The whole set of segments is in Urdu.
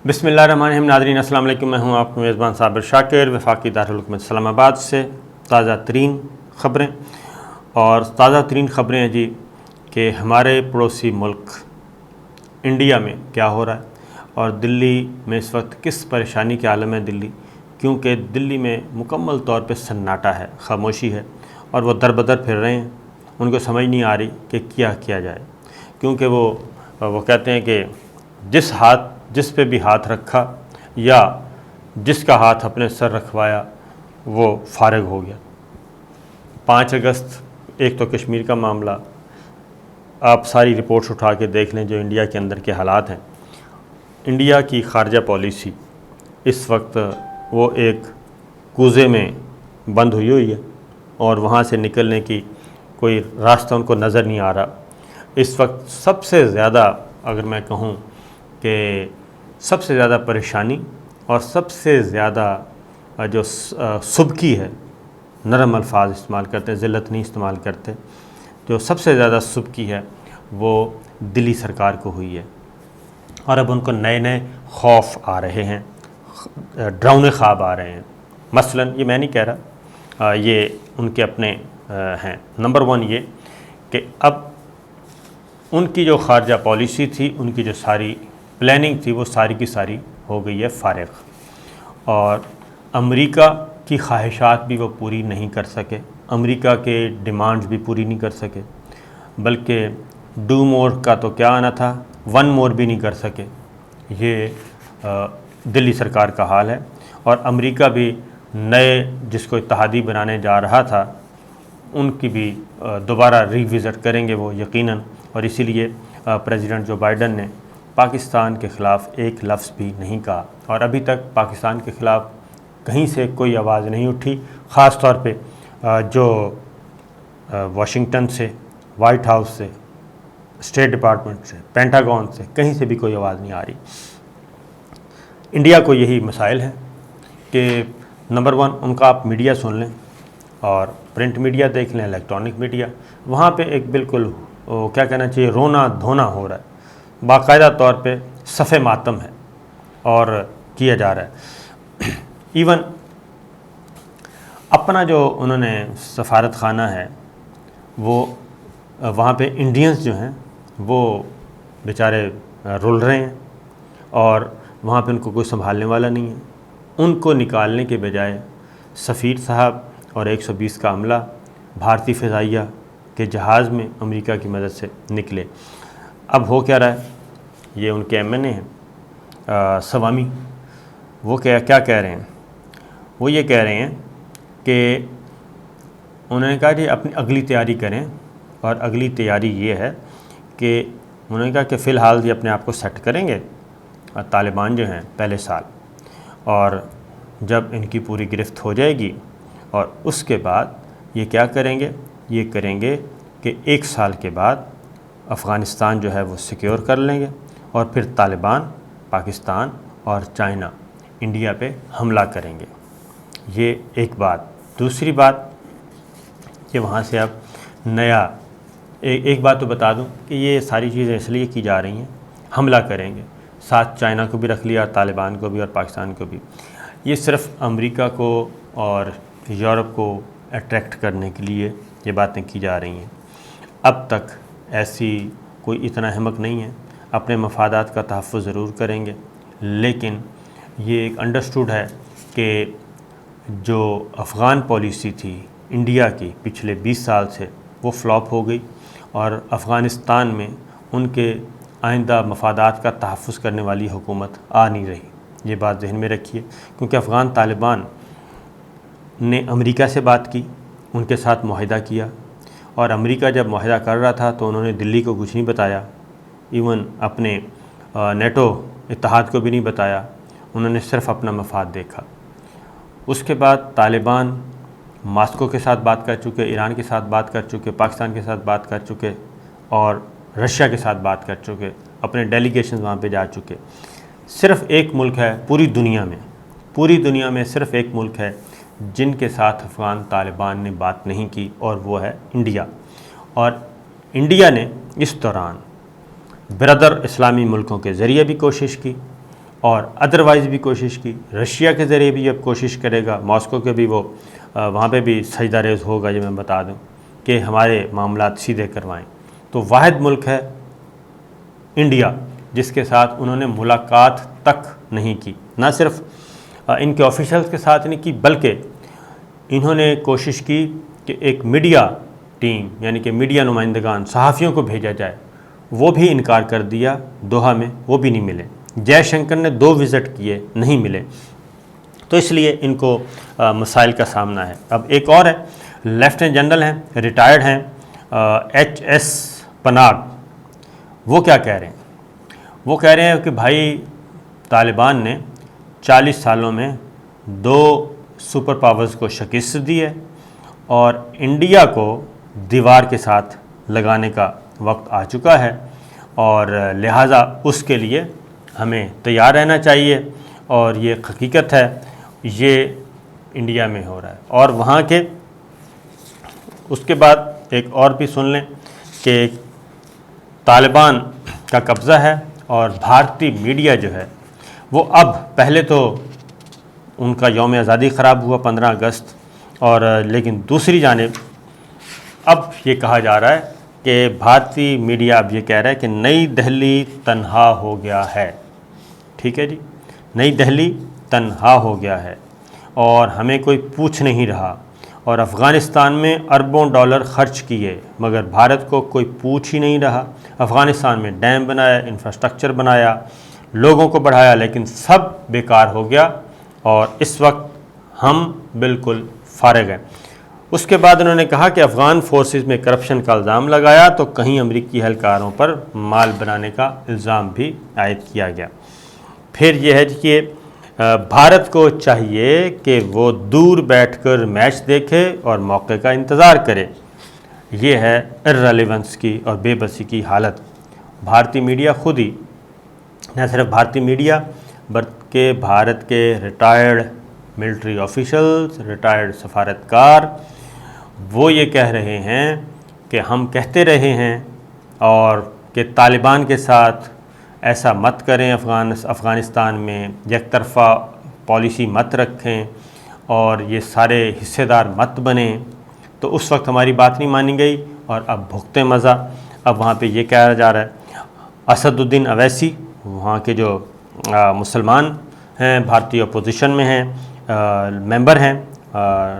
بسم اللہ الرحمن الرحیم۔ ناظرین السلام علیکم، میں ہوں آپ کا میزبان صابر شاکر، وفاقی دارالحکومت اسلام آباد سے تازہ ترین خبریں۔ اور تازہ ترین خبریں ہیں جی کہ ہمارے پڑوسی ملک انڈیا میں کیا ہو رہا ہے اور دلی میں اس وقت کس پریشانی کے عالم ہے دلی، کیونکہ دلی میں مکمل طور پہ سناٹا ہے، خاموشی ہے اور وہ در بدر پھر رہے ہیں۔ ان کو سمجھ نہیں آ رہی کہ کیا کیا جائے، کیونکہ وہ کہتے ہیں کہ جس پہ بھی ہاتھ رکھا یا جس کا ہاتھ اپنے سر رکھوایا وہ فارغ ہو گیا۔ 5 اگست ایک تو کشمیر کا معاملہ، آپ ساری رپورٹس اٹھا کے دیکھ لیں جو انڈیا کے اندر کے حالات ہیں۔ انڈیا کی خارجہ پالیسی اس وقت وہ ایک کوزے میں بند ہوئی ہے اور وہاں سے نکلنے کی کوئی راستہ ان کو نظر نہیں آ رہا۔ اس وقت سب سے زیادہ، اگر میں کہوں کہ سب سے زیادہ پریشانی اور سب سے زیادہ جو سبکی ہے، نرم الفاظ استعمال کرتے ہیں، ذلت نہیں استعمال کرتے، جو سب سے زیادہ سبکی ہے وہ دلی سرکار کو ہوئی ہے۔ اور اب ان کو نئے نئے خوف آ رہے ہیں، ڈراؤنے خواب آ رہے ہیں۔ مثلا یہ میں نہیں کہہ رہا، یہ ان کے اپنے ہیں۔ نمبر 1 یہ کہ اب ان کی جو خارجہ پالیسی تھی، ان کی جو ساری پلاننگ تھی، وہ ساری کی ساری ہو گئی ہے فارغ، اور امریکہ کی خواہشات بھی وہ پوری نہیں کر سکے، امریکہ کے ڈیمانڈز بھی پوری نہیں کر سکے، بلکہ ڈو مور کا تو کیا آنا تھا، 1 مور بھی نہیں کر سکے۔ یہ دلی سرکار کا حال ہے۔ اور امریکہ بھی نئے جس کو اتحادی بنانے جا رہا تھا، ان کی بھی دوبارہ ری وزٹ کریں گے وہ یقیناً، اور اسی لیے پریزیڈنٹ جو بائیڈن نے پاکستان کے خلاف ایک لفظ بھی نہیں کہا، اور ابھی تک پاکستان کے خلاف کہیں سے کوئی آواز نہیں اٹھی، خاص طور پہ جو واشنگٹن سے، وائٹ ہاؤس سے، اسٹیٹ ڈپارٹمنٹ سے، پینٹاگون سے، کہیں سے بھی کوئی آواز نہیں آ رہی۔ انڈیا کو یہی مسائل ہے کہ نمبر 1 ان کا آپ میڈیا سن لیں اور پرنٹ میڈیا دیکھ لیں، الیکٹرانک میڈیا، وہاں پہ ایک بالکل کیا کہنا چاہیے، رونا دھونا ہو رہا ہے، باقاعدہ طور پہ صف ماتم ہے اور کیا جا رہا ہے۔ ایون اپنا جو انہوں نے سفارت خانہ ہے، وہ وہاں پہ انڈینز جو ہیں وہ بیچارے رل رہے ہیں اور وہاں پہ ان کو کوئی سنبھالنے والا نہیں ہے۔ ان کو نکالنے کے بجائے سفیر صاحب اور 120 کا عملہ بھارتی فضائیہ کے جہاز میں امریکہ کی مدد سے نکلے۔ اب ہو کیا رہا ہے، یہ ان کے ایم این اے ہیں سوامی، وہ کیا کہہ رہے ہیں، وہ یہ کہہ رہے ہیں کہ انہوں نے کہا کہ اپنی اگلی تیاری کریں، اور اگلی تیاری یہ ہے کہ انہوں نے کہا کہ فی الحال یہ اپنے آپ کو سیٹ کریں گے طالبان جو ہیں پہلے سال، اور جب ان کی پوری گرفت ہو جائے گی اور اس کے بعد یہ کیا کریں گے، یہ کریں گے کہ 1 سال کے بعد افغانستان جو ہے وہ سیکیور کر لیں گے، اور پھر طالبان پاکستان اور چائنا انڈیا پہ حملہ کریں گے۔ یہ ایک بات۔ دوسری بات کہ وہاں سے اب نیا ایک بات تو بتا دوں کہ یہ ساری چیزیں اس لیے کی جا رہی ہیں، حملہ کریں گے، ساتھ چائنا کو بھی رکھ لیا، طالبان کو بھی اور پاکستان کو بھی۔ یہ صرف امریکہ کو اور یورپ کو اٹریکٹ کرنے کے لیے یہ باتیں کی جا رہی ہیں۔ اب تک ایسی کوئی اتنا احمق نہیں ہے، اپنے مفادات کا تحفظ ضرور کریں گے، لیکن یہ ایک انڈرسٹوڈ ہے کہ جو افغان پالیسی تھی انڈیا کی پچھلے 20 سال سے، وہ فلاپ ہو گئی، اور افغانستان میں ان کے آئندہ مفادات کا تحفظ کرنے والی حکومت آ نہیں رہی۔ یہ بات ذہن میں رکھیے، کیونکہ افغان طالبان نے امریکہ سے بات کی، ان کے ساتھ معاہدہ کیا، اور امریکہ جب معاہدہ کر رہا تھا تو انہوں نے دلی کو کچھ نہیں بتایا، ایون اپنے نیٹو اتحاد کو بھی نہیں بتایا، انہوں نے صرف اپنا مفاد دیکھا۔ اس کے بعد طالبان ماسکو کے ساتھ بات کر چکے، ایران کے ساتھ بات کر چکے، پاکستان کے ساتھ بات کر چکے، اور رشیا کے ساتھ بات کر چکے، اپنے ڈیلیگیشنز وہاں پہ جا چکے۔ صرف ایک ملک ہے پوری دنیا میں صرف ایک ملک ہے جن کے ساتھ افغان طالبان نے بات نہیں کی، اور وہ ہے انڈیا۔ اور انڈیا نے اس دوران برادر اسلامی ملکوں کے ذریعے بھی کوشش کی، اور ادروائز بھی کوشش کی، رشیا کے ذریعے بھی اب کوشش کرے گا، ماسکو کے بھی وہ وہاں پہ بھی سجدہ ریز ہوگا، یہ میں بتا دوں کہ ہمارے معاملات سیدھے کروائیں۔ تو واحد ملک ہے انڈیا جس کے ساتھ انہوں نے ملاقات تک نہیں کی، نہ صرف ان کے آفیشلز کے ساتھ نہیں کی، بلکہ انہوں نے کوشش کی کہ ایک میڈیا ٹیم یعنی کہ میڈیا نمائندگان صحافیوں کو بھیجا جائے، وہ بھی انکار کر دیا دوحہ میں، وہ بھی نہیں ملے۔ جے شنکر نے 2 وزٹ کیے، نہیں ملے، تو اس لیے ان کو مسائل کا سامنا ہے۔ اب ایک اور ہے، لیفٹیننٹ جنرل ہیں، ریٹائرڈ ہیں، HS پناگ، وہ کیا کہہ رہے ہیں؟ وہ کہہ رہے ہیں کہ بھائی طالبان نے 40 سالوں میں 2 سپر پاورز کو شکست دی ہے اور انڈیا کو دیوار کے ساتھ لگانے کا وقت آ چکا ہے، اور لہٰذا اس کے لیے ہمیں تیار رہنا چاہیے، اور یہ حقیقت ہے، یہ انڈیا میں ہو رہا ہے۔ اور وہاں کے اس کے بعد ایک اور بھی سن لیں کہ طالبان کا قبضہ ہے، اور بھارتی میڈیا جو ہے وہ اب پہلے تو ان کا یوم آزادی خراب ہوا 15 اگست، اور لیکن دوسری جانب اب یہ کہا جا رہا ہے کہ بھارتی میڈیا اب یہ کہہ رہا ہے کہ نئی دہلی تنہا ہو گیا ہے۔ ٹھیک ہے جی، نئی دہلی تنہا ہو گیا ہے اور ہمیں کوئی پوچھ نہیں رہا، اور افغانستان میں اربوں ڈالر خرچ کیے مگر بھارت کو کوئی پوچھ ہی نہیں رہا۔ افغانستان میں ڈیم بنایا، انفراسٹرکچر بنایا، لوگوں کو بڑھایا، لیکن سب بیکار ہو گیا، اور اس وقت ہم بالکل فارغ ہیں۔ اس کے بعد انہوں نے کہا کہ افغان فورسز میں کرپشن کا الزام لگایا تو کہیں امریکی اہلکاروں پر مال بنانے کا الزام بھی عائد کیا گیا۔ پھر یہ ہے کہ بھارت کو چاہیے کہ وہ دور بیٹھ کر میچ دیکھے اور موقع کا انتظار کرے۔ یہ ہے ارریلیونس کی اور بے بسی کی حالت۔ بھارتی میڈیا خود ہی، نہ صرف بھارتی میڈیا بلکہ بھارت کے ریٹائرڈ ملٹری آفیشلز، ریٹائرڈ سفارتکار، وہ یہ کہہ رہے ہیں کہ ہم کہتے رہے ہیں اور کہ طالبان کے ساتھ ایسا مت کریں، افغانستان میں یک طرفہ پالیسی مت رکھیں اور یہ سارے حصے دار مت بنیں، تو اس وقت ہماری بات نہیں مانی گئی اور اب بھگتے مزہ۔ اب وہاں پہ یہ کہا جا رہا ہے، اسد الدین اویسی وہاں کے جو مسلمان ہیں، بھارتی اپوزیشن میں ہیں، ممبر ہیں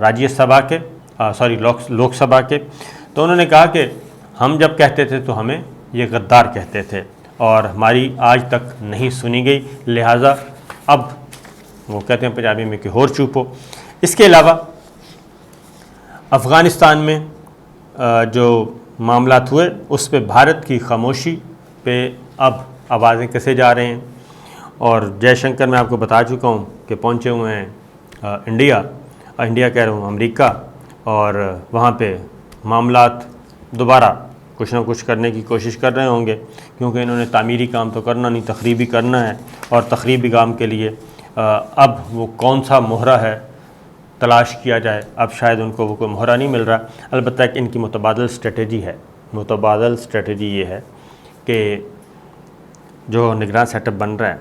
راجیہ سبھا کے، لوک سبھا کے، تو انہوں نے کہا کہ ہم جب کہتے تھے تو ہمیں یہ غدار کہتے تھے اور ہماری آج تک نہیں سنی گئی، لہٰذا اب وہ کہتے ہیں پنجابی میں کہ ہور چوپو۔ اس کے علاوہ افغانستان میں جو معاملات ہوئے اس پہ بھارت کی خاموشی پہ اب آوازیں کسے جا رہے ہیں، اور جے شنکر میں آپ کو بتا چکا ہوں کہ پہنچے ہوئے ہیں انڈیا کہہ رہا ہوں امریکہ، اور وہاں پہ معاملات دوبارہ کچھ نہ کچھ کرنے کی کوشش کر رہے ہوں گے، کیونکہ انہوں نے تعمیری کام تو کرنا نہیں، تخریبی کرنا ہے، اور تخریبی کام کے لیے اب وہ کون سا مہرہ ہے تلاش کیا جائے۔ اب شاید ان کو وہ کوئی مہرہ نہیں مل رہا، البتہ کہ ان کی متبادل اسٹریٹجی ہے۔ متبادل اسٹریٹجی یہ ہے کہ جو نگراں سیٹ اپ بن رہا ہے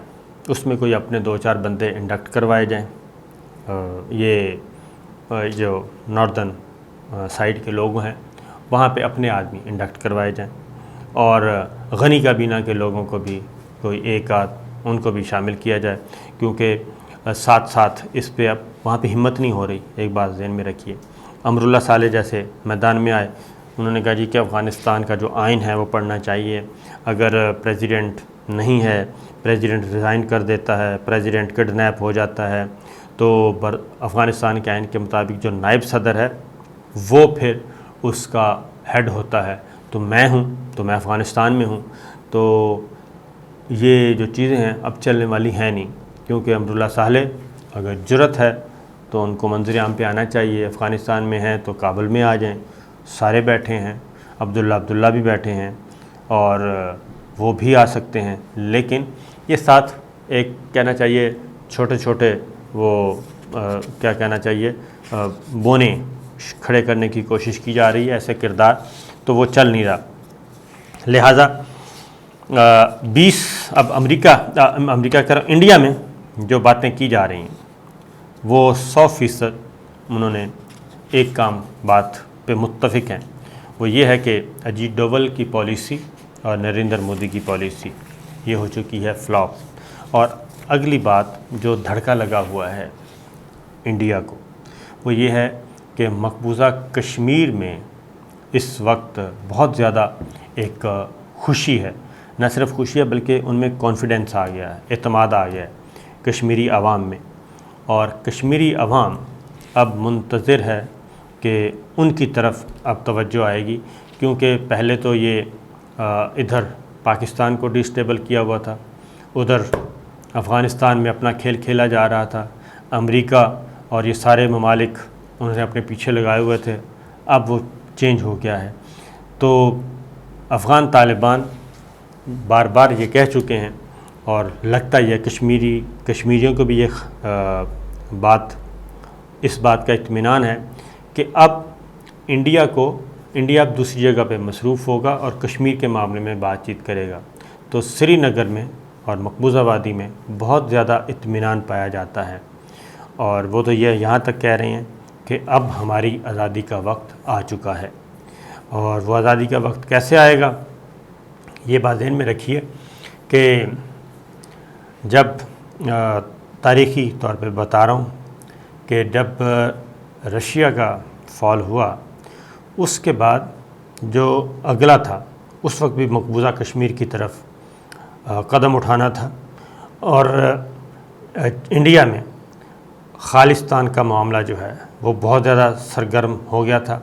اس میں کوئی اپنے 2-4 بندے انڈکٹ کروائے جائیں، یہ جو ناردرن سائڈ کے لوگ ہیں وہاں پہ اپنے آدمی انڈکٹ کروائے جائیں، اور غنی کابینہ کے لوگوں کو بھی کوئی ایک آدھ ان کو بھی شامل کیا جائے، کیونکہ ساتھ ساتھ اس پہ اب وہاں پہ ہمت نہیں ہو رہی۔ ایک بات ذہن میں رکھیے، امراللہ صالح جیسے میدان میں آئے، انہوں نے کہا جی کہ افغانستان کا جو آئین ہے وہ پڑھنا چاہیے، اگر پریزیڈنٹ نہیں ہے، پریزیڈنٹ ریزائن کر دیتا ہے، پریزیڈنٹ کڈنیپ ہو جاتا ہے، تو افغانستان کے آئین کے مطابق جو نائب صدر ہے وہ پھر اس کا ہیڈ ہوتا ہے، تو میں ہوں، تو میں افغانستان میں ہوں، تو یہ جو چیزیں ہیں اب چلنے والی ہیں نہیں، کیونکہ امراللہ صالح اگر جرت ہے تو ان کو منظر عام پہ آنا چاہیے۔ افغانستان میں ہیں تو کابل میں آ جائیں، سارے بیٹھے ہیں، عبداللہ بھی بیٹھے ہیں اور وہ بھی آ سکتے ہیں، لیکن یہ ساتھ ایک کہنا چاہیے چھوٹے چھوٹے وہ کیا کہنا چاہیے بونے کھڑے کرنے کی کوشش کی جا رہی ہے، ایسے کردار تو وہ چل نہیں رہا۔ لہٰذا اب امریکہ کر انڈیا میں جو باتیں کی جا رہی ہیں وہ 100% انہوں نے ایک بات پہ متفق ہیں، وہ یہ ہے کہ اجیت ڈوول کی پالیسی اور نریندر مودی کی پالیسی یہ ہو چکی ہے فلاپ۔ اور اگلی بات جو دھڑکا لگا ہوا ہے انڈیا کو وہ یہ ہے کہ مقبوضہ کشمیر میں اس وقت بہت زیادہ ایک خوشی ہے، نہ صرف خوشی ہے بلکہ ان میں کانفیڈنس آ گیا ہے، اعتماد آ گیا ہے کشمیری عوام میں، اور کشمیری عوام اب منتظر ہے کہ ان کی طرف اب توجہ آئے گی، کیونکہ پہلے تو یہ ادھر پاکستان کو ڈسٹیبل کیا ہوا تھا، ادھر افغانستان میں اپنا کھیل کھیلا جا رہا تھا، امریکہ اور یہ سارے ممالک انہوں نے اپنے پیچھے لگائے ہوئے تھے، اب وہ چینج ہو گیا ہے۔ تو افغان طالبان بار بار یہ کہہ چکے ہیں، اور لگتا یہ کشمیریوں کو بھی یہ اس بات کا اطمینان ہے کہ اب انڈیا اب دوسری جگہ پہ مصروف ہوگا اور کشمیر کے معاملے میں بات چیت کرے گا، تو سری نگر میں اور مقبوضہ وادی میں بہت زیادہ اطمینان پایا جاتا ہے، اور وہ تو یہ یہاں تک کہہ رہے ہیں کہ اب ہماری آزادی کا وقت آ چکا ہے۔ اور وہ آزادی کا وقت کیسے آئے گا یہ بات ذہن میں رکھیے کہ جب تاریخی طور پہ بتا رہا ہوں کہ جب رشیا کا فال ہوا اس کے بعد جو اگلا تھا اس وقت بھی مقبوضہ کشمیر کی طرف قدم اٹھانا تھا، اور انڈیا میں خالصتان کا معاملہ جو ہے وہ بہت زیادہ سرگرم ہو گیا تھا،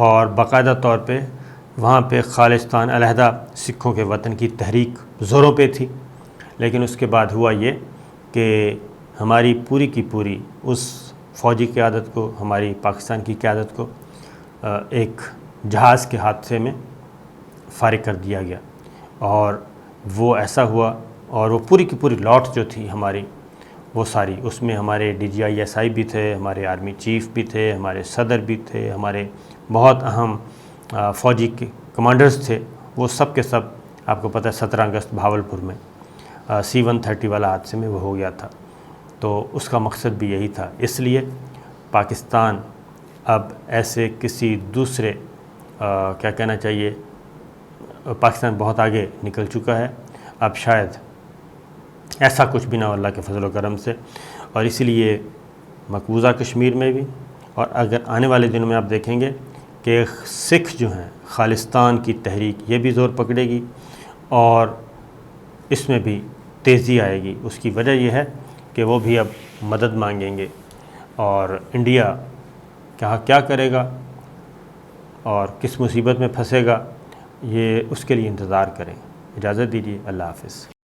اور باقاعدہ طور پہ وہاں پہ خالصتان علیحدہ سکھوں کے وطن کی تحریک زوروں پہ تھی، لیکن اس کے بعد ہوا یہ کہ ہماری پوری کی پوری اس فوجی قیادت کو، ہماری پاکستان کی قیادت کو ایک جہاز کے حادثے میں فارغ کر دیا گیا، اور وہ ایسا ہوا، اور وہ پوری کی پوری لاٹ جو تھی ہماری وہ ساری، اس میں ہمارے DGI SI بھی تھے، ہمارے آرمی چیف بھی تھے، ہمارے صدر بھی تھے، ہمارے بہت اہم فوجی کے کمانڈرز تھے، وہ سب کے سب آپ کو پتہ ہے 17 اگست بھاولپور میں C-130 والا حادثے میں وہ ہو گیا تھا۔ تو اس کا مقصد بھی یہی تھا، اس لیے پاکستان اب ایسے کسی دوسرے کیا کہنا چاہیے، پاکستان بہت آگے نکل چکا ہے، اب شاید ایسا کچھ بھی نہ ہو اللہ کے فضل و کرم سے، اور اسی لیے مقبوضہ کشمیر میں بھی، اور اگر آنے والے دنوں میں آپ دیکھیں گے کہ سکھ جو ہیں خالصتان کی تحریک یہ بھی زور پکڑے گی اور اس میں بھی تیزی آئے گی۔ اس کی وجہ یہ ہے کہ وہ بھی اب مدد مانگیں گے، اور انڈیا کیا کرے گا اور کس مصیبت میں پھنسے گا یہ اس کے لیے انتظار کریں۔ اجازت دیجیے، اللہ حافظ۔